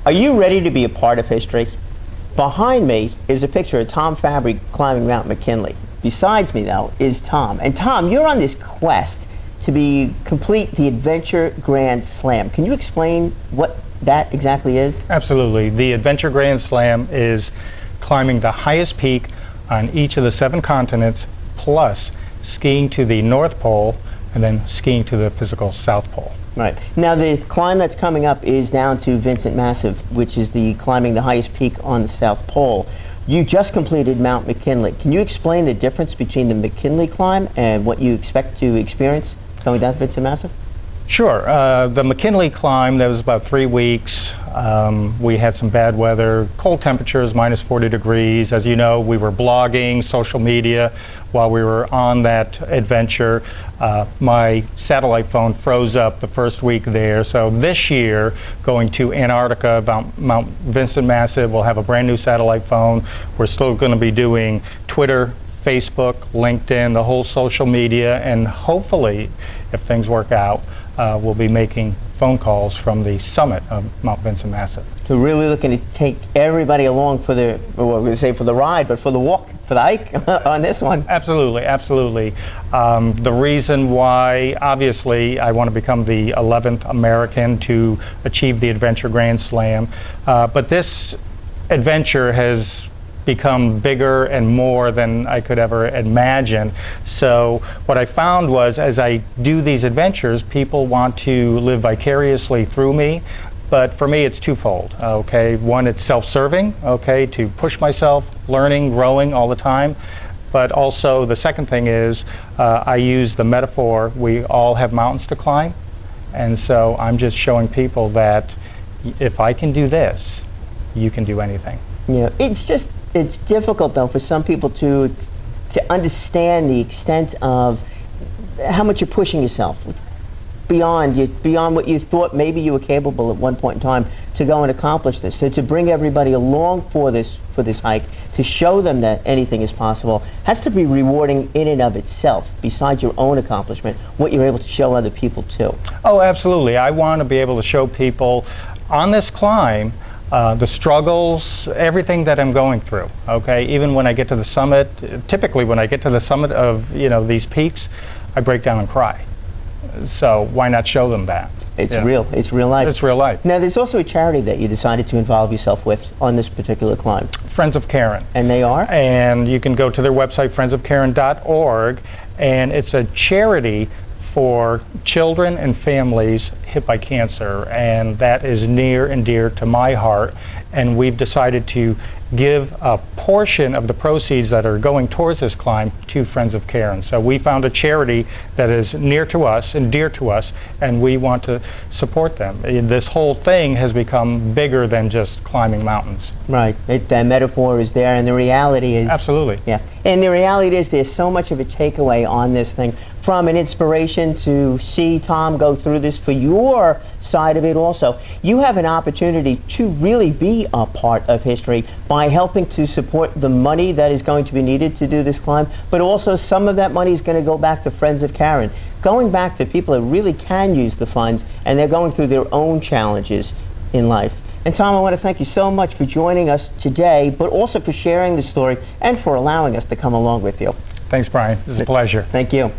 Are you ready to be a part of history? Behind me is a picture of Tom Fabbri climbing Mount McKinley. Besides me, though, is Tom. And Tom, you're on this quest to complete the Adventure Grand Slam. Can you explain what that exactly is? Absolutely. The Adventure Grand Slam is climbing the highest peak on each of the 7 continents, plus skiing to the North Pole and then skiing to the physical South Pole. Right. Now the climb that's coming up is down to Vincent Massive, which is climbing the highest peak on the South Pole. You just completed Mount McKinley. Can you explain the difference between the McKinley climb and what you expect to experience going down to Vincent Massive? Sure. The McKinley climb, that was about 3 weeks. We had some bad weather, cold temperatures, minus 40 degrees. As you know, we were blogging, social media while we were on that adventure. My satellite phone froze up the first week there. So this year, going to Antarctica, Mount Vincent Massive, we'll have a brand new satellite phone. We're still going to be doing Twitter, Facebook, LinkedIn, the whole social media, and hopefully, if things work out, we'll be making phone calls from the summit of Mount Vincent Massive. So really looking to take everybody along for the, well, we're going to say for the ride, but for the walk, for the hike on this one. Absolutely, absolutely. The reason why, obviously, I want to become the 11th American to achieve the Adventure Grand Slam, but this adventure has become bigger and more than I could ever imagine. So what I found was, as I do these adventures, people want to live vicariously through me. But for me, it's twofold. Okay, one, it's self-serving. Okay, to push myself, learning, growing all the time. But also, the second thing is, I use the metaphor: we all have mountains to climb, and so I'm just showing people that if I can do this, you can do anything. Yeah, it's difficult though for some people to understand the extent of how much you're pushing yourself beyond what you thought maybe you were capable at one point in time to go and accomplish this. So to bring everybody along for this hike, to show them that anything is possible, has to be rewarding in and of itself, besides your own accomplishment, what you're able to show other people too. Oh, absolutely. I want to be able to show people on this climb the struggles, everything that I'm going through. Okay, even when I get to the summit, typically when I get to the summit of these peaks, I break down and cry. So why not show them that? It's real. It's real life. It's real life. Now, there's also a charity that you decided to involve yourself with on this particular climb. Friends of Karen. And they are? And you can go to their website, friendsofkaren.org, and it's a charity for children and families hit by cancer, and that is near and dear to my heart. And we've decided to give a portion of the proceeds that are going towards this climb to Friends of Karen. So we found a charity that is near to us and dear to us, and we want to support them. This whole thing has become bigger than just climbing mountains. Right. The metaphor is there, and the reality is... Absolutely. Yeah. And the reality is there's so much of a takeaway on this thing, from an inspiration to see Tom go through this for your side of it also. You have an opportunity to really be a part of history by helping to support the money that is going to be needed to do this climb, but also some of that money is going to go back to Friends of Karen, going back to people that really can use the funds, and they're going through their own challenges in life. And Tom, I want to thank you so much for joining us today, but also for sharing the story and for allowing us to come along with you. Thanks, Brian. This is a pleasure. Thank you.